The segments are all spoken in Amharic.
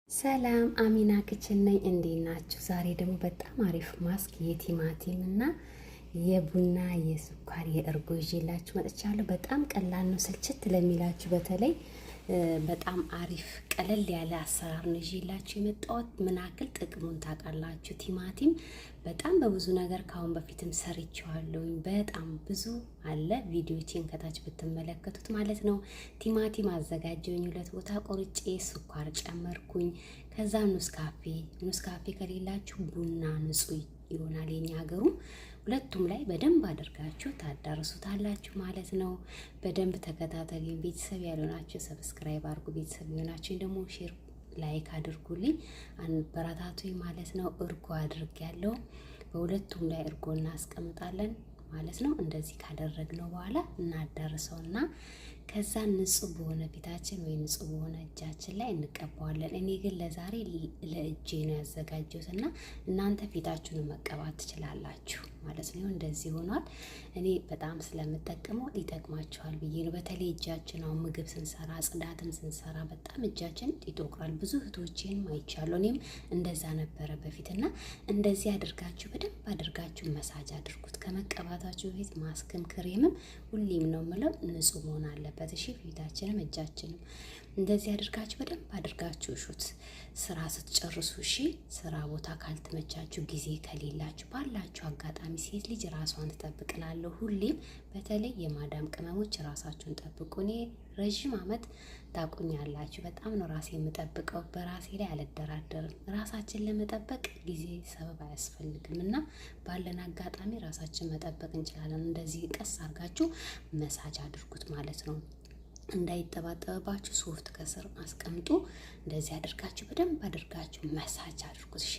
ሰላም አሚና ክችን ነኝ። እንዴት ናችሁ? ዛሬ ደግሞ በጣም አሪፍ ማስክ የቲማቲም እና የቡና የስኳር የእርጎ ይዤላችሁ መጥቻለሁ። በጣም ቀላል ነው፣ ስልችት ለሚላችሁ በተለይ በጣም አሪፍ ቀለል ያለ አሰራር ነው ይዤላችሁ የመጣሁት። ምን ያክል ጥቅሙን ታውቃላችሁ? ቲማቲም በጣም በብዙ ነገር ካሁን በፊትም ሰርቼዋለሁኝ። በጣም ብዙ አለ፣ ቪዲዮቼን ከታች ብትመለከቱት ማለት ነው። ቲማቲም አዘጋጀሁኝ፣ 2 ቦታ ቆርጬ ስኳር ጨመርኩኝ። ከዛ ኑስካፌ ከሌላችሁ ቡና ንጹህ ይሆናል የኛ ሀገሩ። ሁለቱም ላይ በደንብ አድርጋችሁ ታዳርሱታላችሁ ማለት ነው። በደንብ ተከታተሉኝ። ቤተሰብ ያልሆናችሁ ሰብስክራይብ አድርጉ፣ ቤተሰብ የሆናችሁ ደግሞ ሼር ላይክ አድርጉልኝ፣ አንበረታቱኝ ማለት ነው። እርጎ አድርጌያለሁ። በሁለቱም ላይ እርጎ እናስቀምጣለን ማለት ነው። እንደዚህ ካደረግነው በኋላ እናዳርሰውና ከዛ ንጹህ በሆነ ፊታችን ወይ ንጹህ በሆነ እጃችን ላይ እንቀባዋለን። እኔ ግን ለዛሬ ለእጄ ነው ያዘጋጀሁት እና እናንተ ፊታችሁን መቀባት ትችላላችሁ ማለት ነው። እንደዚህ ሆኗል። እኔ በጣም ስለምጠቀመው ይጠቅማችኋል ብዬ ነው። በተለይ እጃችን አሁን ምግብ ስንሰራ ጽዳትም ስንሰራ በጣም እጃችን ይጦቅራል። ብዙ እህቶቼንም አይቻለሁ። እኔም እንደዛ ነበረ በፊትና እንደዚህ አድርጋችሁ በደንብ አድርጋችሁ መሳጅ አድርጉት። ከመቀባታችሁ በፊት ማስክም ክሬምም ሁሌም ነው የምለው ንጹህ መሆን አለበት። እሺ ፊታችንም እጃችንም እንደዚህ አድርጋችሁ በደንብ አድርጋችሁ እሹት። ስራ ስትጨርሱ እሺ፣ ስራ ቦታ ካልተመቻችሁ ጊዜ ከሌላችሁ ባላችሁ አጋጣሚ ሴት ልጅ ራሷን ትጠብቅላለሁ። ሁሌም በተለይ የማዳም ቅመሞች ራሳችሁን ጠብቁ። እኔ ረዥም ዓመት ታቁኛላችሁ። በጣም ነው ራሴ የምጠብቀው። በራሴ ላይ አልደራደርም። ራሳችን ለመጠበቅ ጊዜ ሰበብ አያስፈልግም እና ባለን አጋጣሚ ራሳችን መጠበቅ እንችላለን። እንደዚህ ቀስ አድርጋችሁ መሳጅ አድርጉት ማለት ነው። እንዳይጠባጠብባችሁ ሶፍት ከስር አስቀምጡ። እንደዚህ አድርጋችሁ በደንብ አድርጋችሁ መሳጅ አድርጉት። እሺ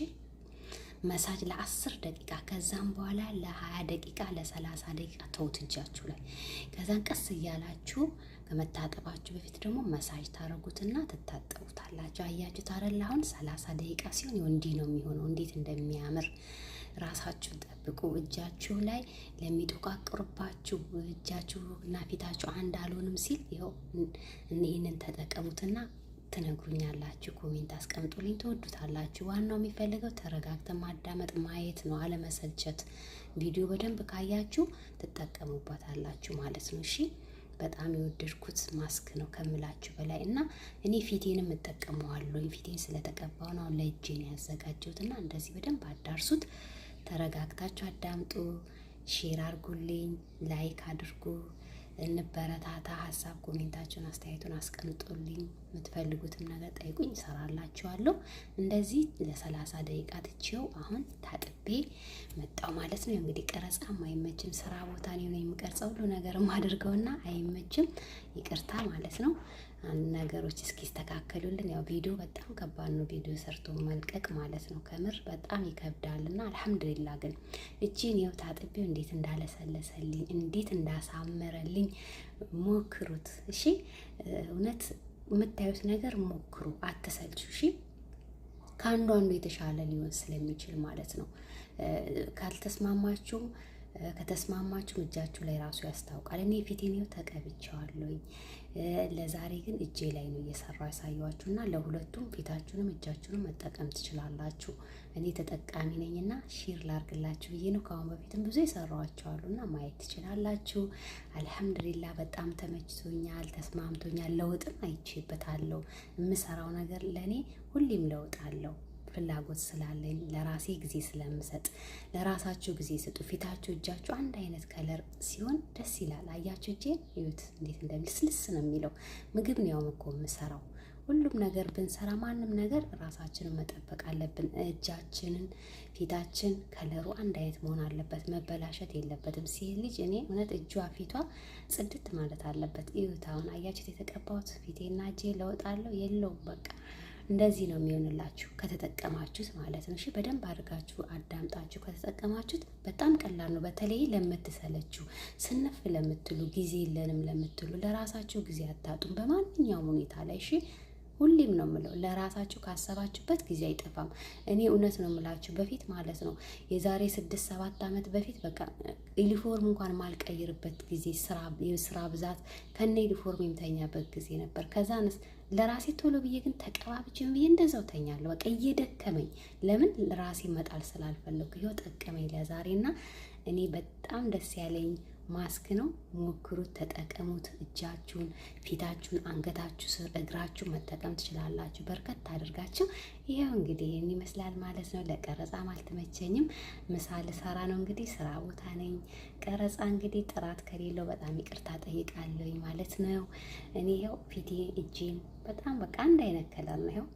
መሳጅ ለ10 ደቂቃ ከዛም በኋላ ለ20 ደቂቃ ለ30 ደቂቃ ተውት እጃችሁ ላይ። ከዛን ቀስ እያላችሁ ከመታጠባችሁ በፊት ደግሞ መሳጅ ታረጉትና ትታጠቡታላችሁ። አያችሁ ታረላ አሁን 30 ደቂቃ ሲሆን እንዲህ ነው የሚሆነው። እንዴት እንደሚያምር ራሳችሁን ጠብቁ። እጃችሁ ላይ ለሚጠቋቁርባችሁ እጃችሁ እና ፊታችሁ አንድ አልሆንም ሲል ይኸው ይህንን ተጠቀሙትና ትነግሩኛላችሁ። ኮሜንት አስቀምጡልኝ፣ ትወዱታላችሁ። ዋናው የሚፈልገው ተረጋግተን ማዳመጥ ማየት ነው፣ አለመሰልቸት። ቪዲዮ በደንብ ካያችሁ ትጠቀሙበታላችሁ ማለት ነው። እሺ በጣም የወደድኩት ማስክ ነው ከምላችሁ በላይ እና እኔ ፊቴንም እጠቀመዋለሁ። ፊቴን ስለተቀባው ነው ለእጄን ያዘጋጀሁት እና እንደዚህ በደንብ አዳርሱት። ተረጋግታችሁ አዳምጡ። ሼር አድርጉልኝ፣ ላይክ አድርጉ። እንበረታታ። ሀሳብ ኮሜንታችሁን አስተያየቱን አስቀምጡልኝ። የምትፈልጉትን ነገር ጠይቁኝ፣ እሰራላችኋለሁ። እንደዚህ ለ30 ደቂቃ ትቼው አሁን ታጥቤ መጣው ማለት ነው። እንግዲህ ቀረጻም አይመችም፣ ስራ ቦታ ነው የምቀርጸው ሁሉ ነገር አድርገውና አይመችም፣ ይቅርታ ማለት ነው። አንድ ነገሮች እስኪስተካከሉልን። ያው ቪዲዮ በጣም ከባድ ነው፣ ቪዲዮ ሰርቶ መልቀቅ ማለት ነው። ከምር በጣም ይከብዳልና አልሐምዱሊላህ ግን እጄን ያው ታጥቤው እንዴት እንዳለሰለሰልኝ እንዴት እንዳሳመረልኝ ሞክሩት። እሺ እውነት የምታዩት ነገር ሞክሩ፣ አትሰልቹ። እሺ ከአንዱ አንዱ የተሻለ ሊሆን ስለሚችል ማለት ነው። ካልተስማማችሁ ከተስማማችሁ እጃችሁ ላይ ራሱ ያስታውቃል። እኔ ፊቴን ተቀብቼዋለሁኝ። ለዛሬ ግን እጄ ላይ ነው እየሰራው ያሳየዋችሁና ለሁለቱም ፊታችሁንም እጃችሁንም መጠቀም ትችላላችሁ። እኔ ተጠቃሚ ነኝና ሼር ላርግላችሁ ብዬ ነው። ከአሁን በፊትም ብዙ የሰራዋቸው አሉና ማየት ትችላላችሁ። አልሐምዱሊላህ በጣም ተመችቶኛል፣ ተስማምቶኛል። ለውጥም አይቼበታለሁ። የምሰራው ነገር ለእኔ ሁሌም ለውጥ አለው። ፍላጎት ስላለኝ ለራሴ ጊዜ ስለምሰጥ፣ ለራሳችሁ ጊዜ ስጡ። ፊታችሁ እጃችሁ አንድ አይነት ከለር ሲሆን ደስ ይላል። አያችሁ እጄን እዩት እንዴት እንደሚልስልስ ነው የሚለው። ምግብ ነው እኮ የምሰራው። ሁሉም ነገር ብንሰራ ማንም ነገር ራሳችንን መጠበቅ አለብን። እጃችንን ፊታችን ከለሩ አንድ አይነት መሆን አለበት፣ መበላሸት የለበትም። ሴት ልጅ እኔ እውነት እጇ ፊቷ ጽድት ማለት አለበት። እዩት አሁን አያችሁት የተቀባሁት ፊቴና እጄ ለውጥ አለው የለውም? በቃ እንደዚህ ነው የሚሆንላችሁ ከተጠቀማችሁት ማለት ነው። እሺ በደንብ አድርጋችሁ አዳምጣችሁ ከተጠቀማችሁት በጣም ቀላል ነው። በተለይ ለምትሰለችሁ ስንፍ ለምትሉ ጊዜ የለንም ለምትሉ ለራሳችሁ ጊዜ አታጡም በማንኛውም ሁኔታ ላይ። እሺ ሁሌም ነው የምለው፣ ለራሳችሁ ካሰባችሁበት ጊዜ አይጠፋም። እኔ እውነት ነው የምላችሁ፣ በፊት ማለት ነው የዛሬ 6-7 ዓመት በፊት በቃ ዩኒፎርም እንኳን ማልቀይርበት ጊዜ የስራ ብዛት ከነ ዩኒፎርም የምተኛበት ጊዜ ነበር። ከዛንስ ለራሴ ቶሎ ብዬ ግን ተቀባብቼም ብዬ እንደዛው ተኛለሁ። በቃ እየደከመኝ ለምን ራሴ መጣል ስላልፈለኩ ይኸው ጠቀመኝ ለዛሬና እኔ በጣም ደስ ያለኝ ማስክ ነው። ሞክሩት፣ ተጠቀሙት። እጃችሁን፣ ፊታችሁን፣ አንገታችሁ ስር፣ እግራችሁ መጠቀም ትችላላችሁ። በርከት አድርጋችሁ ይኸው እንግዲህ ይህን ይመስላል ማለት ነው። ለቀረጻም አልተመቸኝም፣ ምሳ ልሰራ ነው እንግዲህ ስራ ቦታ ነኝ። ቀረጻ እንግዲህ ጥራት ከሌለው በጣም ይቅርታ ጠይቃለሁኝ ማለት ነው። እኔ ይኸው ፊቴ እጄን በጣም በቃ አንድ አይነት ከለር ነው ይኸው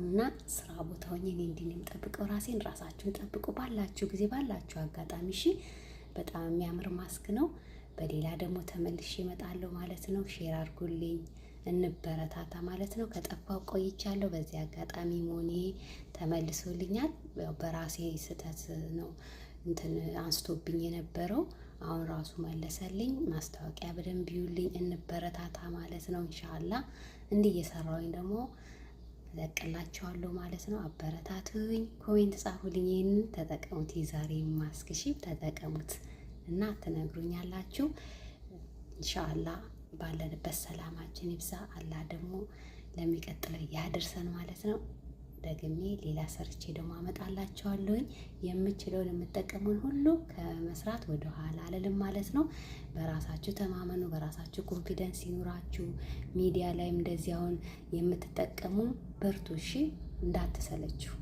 እና ስራ ቦታ ሆኜ እኔ እንዲህ ነው የምጠብቀው። ራሳችሁን ጠብቁ ባላችሁ ጊዜ ባላችሁ አጋጣሚ እሺ። በጣም የሚያምር ማስክ ነው። በሌላ ደግሞ ተመልሼ እመጣለሁ ማለት ነው። ሼር አድርጉልኝ፣ እንበረታታ ማለት ነው። ከጠፋው ቆይቻለሁ። በዚህ አጋጣሚ ሞኔ ተመልሶልኛል። በራሴ ስህተት ነው እንትን አንስቶብኝ የነበረው፣ አሁን ራሱ መለሰልኝ። ማስታወቂያ በደንብ ይዩልኝ፣ እንበረታታ ማለት ነው። ኢንሻአላ እንዲህ እየሰራሁኝ ደግሞ ለቅላችኋለሁ ማለት ነው። አበረታቱኝ፣ ኮሜንት ጻፉልኝ። ይሄንን ተጠቀሙት፣ የዛሬ ማስክ እሺ ተጠቀሙት እና ትነግሩኛላችሁ። ኢንሻአላህ ባለንበት ሰላማችን ይብዛ። አላህ ደግሞ ለሚቀጥለው ያድርሰን ማለት ነው። ደግሜ ሌላ ሰርቼ ደግሞ አመጣላችኋለሁኝ። የምችለውን የምጠቀመውን ሁሉ ከመስራት ወደ ኋላ አልልም ማለት ነው። በራሳችሁ ተማመኑ፣ በራሳችሁ ኮንፊደንስ ይኑራችሁ። ሚዲያ ላይም እንደዚህ አሁን የምትጠቀሙ በርቱ እሺ፣ እንዳትሰለችሁ።